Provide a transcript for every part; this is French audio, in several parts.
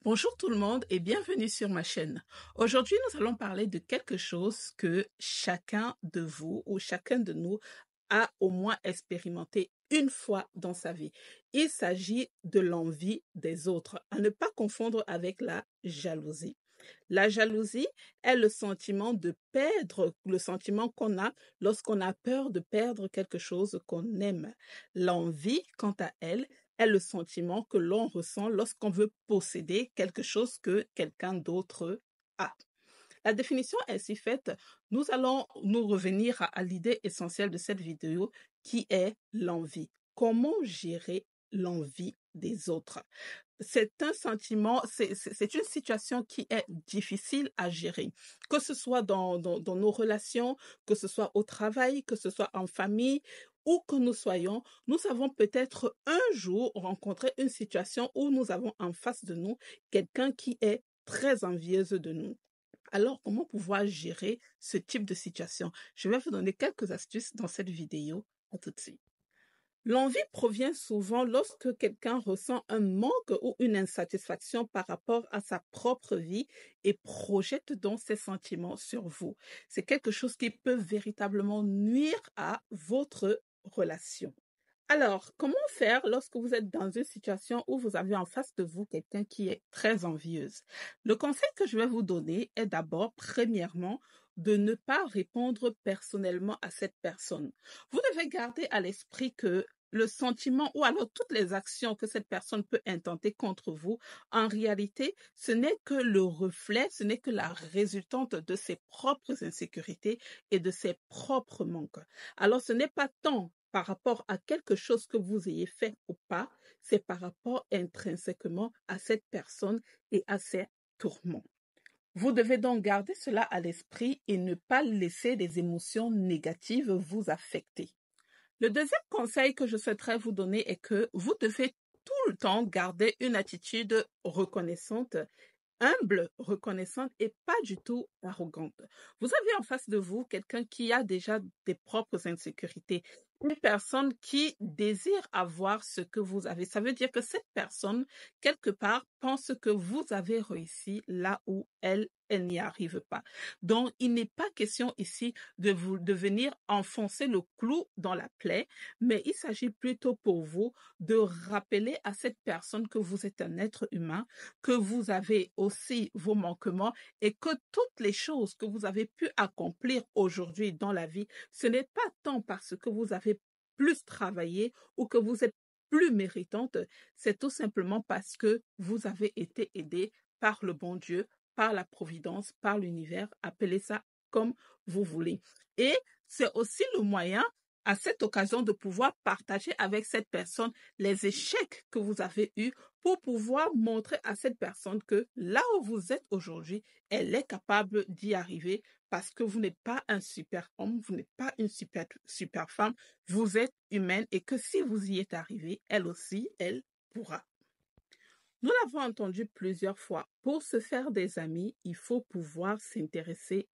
Bonjour tout le monde et bienvenue sur ma chaîne. Aujourd'hui, nous allons parler de quelque chose que chacun de vous ou chacun de nous a au moins expérimenté une fois dans sa vie. Il s'agit de l'envie des autres, à ne pas confondre avec la jalousie. La jalousie est le sentiment de perdre, le sentiment qu'on a lorsqu'on a peur de perdre quelque chose qu'on aime. L'envie, quant à elle, est le sentiment que l'on ressent lorsqu'on veut posséder quelque chose que quelqu'un d'autre a. La définition ainsi faite, nous allons nous revenir à l'idée essentielle de cette vidéo qui est l'envie. Comment gérer l'envie des autres? C'est un sentiment, c'est une situation qui est difficile à gérer, que ce soit dans nos relations, que ce soit au travail, que ce soit en famille, où que nous soyons, nous avons peut-être un jour rencontré une situation où nous avons en face de nous quelqu'un qui est très envieuse de nous. Alors, comment pouvoir gérer ce type de situation? Je vais vous donner quelques astuces dans cette vidéo. À tout de suite. L'envie provient souvent lorsque quelqu'un ressent un manque ou une insatisfaction par rapport à sa propre vie et projette donc ses sentiments sur vous. C'est quelque chose qui peut véritablement nuire à votre relation. Alors, comment faire lorsque vous êtes dans une situation où vous avez en face de vous quelqu'un qui est très envieuse? Le conseil que je vais vous donner est d'abord, premièrement, de ne pas répondre personnellement à cette personne. Vous devez garder à l'esprit que le sentiment ou alors toutes les actions que cette personne peut intenter contre vous, en réalité, ce n'est que le reflet, ce n'est que la résultante de ses propres insécurités et de ses propres manques. Alors, ce n'est pas tant par rapport à quelque chose que vous ayez fait ou pas, c'est par rapport intrinsèquement à cette personne et à ses tourments. Vous devez donc garder cela à l'esprit et ne pas laisser des émotions négatives vous affecter. Le deuxième conseil que je souhaiterais vous donner est que vous devez tout le temps garder une attitude reconnaissante, humble, reconnaissante et pas du tout arrogante. Vous avez en face de vous quelqu'un qui a déjà des propres insécurités, une personne qui désire avoir ce que vous avez. Ça veut dire que cette personne, quelque part, pense que vous avez réussi là où elle n'y arrive pas. Donc, il n'est pas question ici de venir enfoncer le clou dans la plaie, mais il s'agit plutôt pour vous de rappeler à cette personne que vous êtes un être humain, que vous avez aussi vos manquements et que toutes les choses que vous avez pu accomplir aujourd'hui dans la vie, ce n'est pas tant parce que vous avez plus travaillé ou que vous êtes plus méritante, c'est tout simplement parce que vous avez été aidé par le bon Dieu, par la providence, par l'univers, appelez ça comme vous voulez. Et c'est aussi le moyen à cette occasion de pouvoir partager avec cette personne les échecs que vous avez eus pour pouvoir montrer à cette personne que là où vous êtes aujourd'hui, elle est capable d'y arriver parce que vous n'êtes pas un super homme, vous n'êtes pas une super femme, vous êtes humaine et que si vous y êtes arrivé, elle aussi, elle pourra. Nous l'avons entendu plusieurs fois. Pour se faire des amis, il faut pouvoir s'intéresser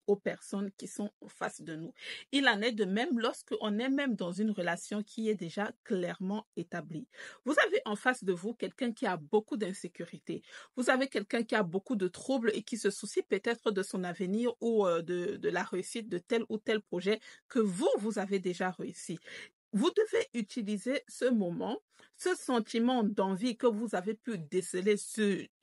aux personnes qui sont en face de nous. Il en est de même lorsqu'on est même dans une relation qui est déjà clairement établie. Vous avez en face de vous quelqu'un qui a beaucoup d'insécurité. Vous avez quelqu'un qui a beaucoup de troubles et qui se soucie peut-être de son avenir ou de la réussite de tel ou tel projet que vous avez déjà réussi. Vous devez utiliser ce moment, ce sentiment d'envie que vous avez pu déceler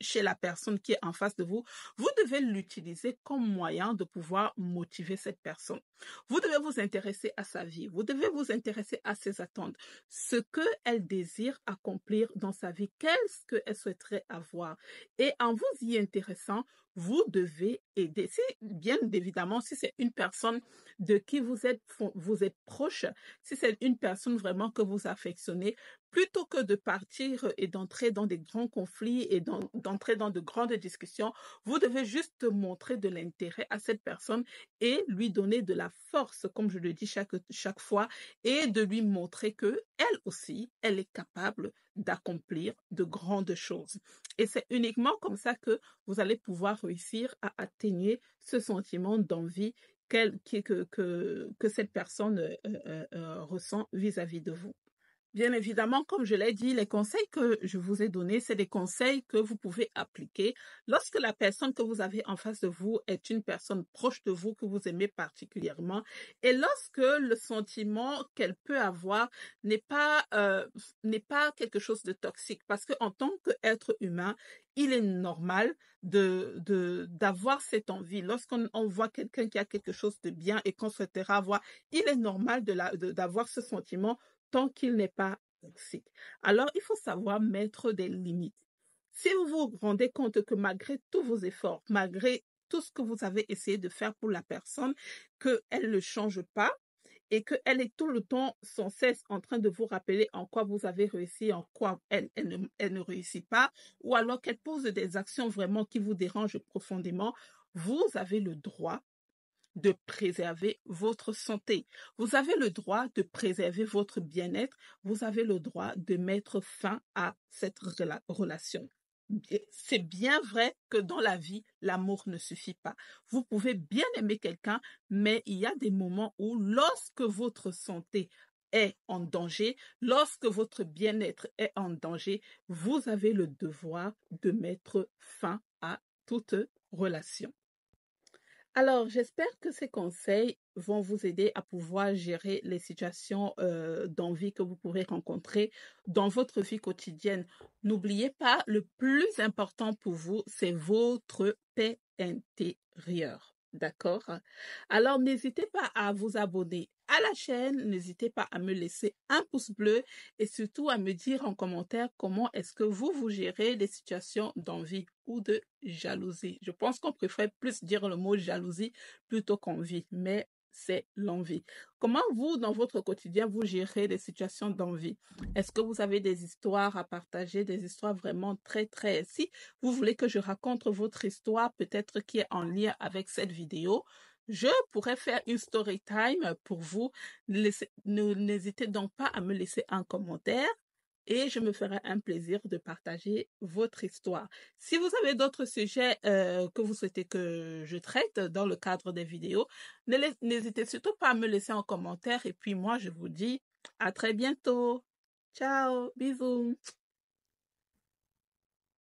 chez la personne qui est en face de vous. Vous devez l'utiliser comme moyen de pouvoir motiver cette personne. Vous devez vous intéresser à sa vie. Vous devez vous intéresser à ses attentes. Ce qu'elle désire accomplir dans sa vie, qu'est-ce qu'elle souhaiterait avoir. Et en vous y intéressant, vous devez aider. Si, bien évidemment, si c'est une personne de qui vous êtes proche, si c'est une personne vraiment que vous affectionnez, plutôt que de partir et d'entrer dans des grands conflits et d'entrer dans de grandes discussions, vous devez juste montrer de l'intérêt à cette personne et lui donner de la force, comme je le dis chaque fois, et de lui montrer que elle aussi, elle est capable d'accomplir de grandes choses. Et c'est uniquement comme ça que vous allez pouvoir réussir à atténuer ce sentiment d'envie que cette personne ressent vis-à-vis de vous. Bien évidemment, comme je l'ai dit, les conseils que je vous ai donnés, c'est des conseils que vous pouvez appliquer lorsque la personne que vous avez en face de vous est une personne proche de vous que vous aimez particulièrement et lorsque le sentiment qu'elle peut avoir n'est pas quelque chose de toxique parce qu'en tant qu'être humain, il est normal d'avoir cette envie. Lorsqu'on voit quelqu'un qui a quelque chose de bien et qu'on souhaitera avoir, il est normal d'avoir ce sentiment tant qu'il n'est pas toxique. Alors, il faut savoir mettre des limites. Si vous vous rendez compte que malgré tous vos efforts, malgré tout ce que vous avez essayé de faire pour la personne, qu'elle ne change pas et qu'elle est tout le temps sans cesse en train de vous rappeler en quoi vous avez réussi, en quoi elle ne réussit pas, ou alors qu'elle pose des actions vraiment qui vous dérangent profondément, vous avez le droit de préserver votre santé. Vous avez le droit de préserver votre bien-être. Vous avez le droit de mettre fin à cette relation. C'est bien vrai que dans la vie, l'amour ne suffit pas. Vous pouvez bien aimer quelqu'un, mais il y a des moments où lorsque votre santé est en danger, lorsque votre bien-être est en danger, vous avez le devoir de mettre fin à toute relation. Alors, j'espère que ces conseils vont vous aider à pouvoir gérer les situations d'envie que vous pourrez rencontrer dans votre vie quotidienne. N'oubliez pas, le plus important pour vous, c'est votre paix intérieure. D'accord? Alors, n'hésitez pas à vous abonner à la chaîne, n'hésitez pas à me laisser un pouce bleu et surtout à me dire en commentaire comment est-ce que vous gérez les situations d'envie ou de jalousie. Je pense qu'on préfère plus dire le mot jalousie plutôt qu'envie, mais c'est l'envie. Comment vous, dans votre quotidien, vous gérez les situations d'envie? Est-ce que vous avez des histoires à partager, des histoires vraiment très, très... Si vous voulez que je raconte votre histoire, peut-être qui est en lien avec cette vidéo, je pourrais faire une story time pour vous. N'hésitez donc pas à me laisser un commentaire et je me ferai un plaisir de partager votre histoire. Si vous avez d'autres sujets que vous souhaitez que je traite dans le cadre des vidéos, n'hésitez surtout pas à me laisser en commentaire et puis moi je vous dis à très bientôt. Ciao, bisous.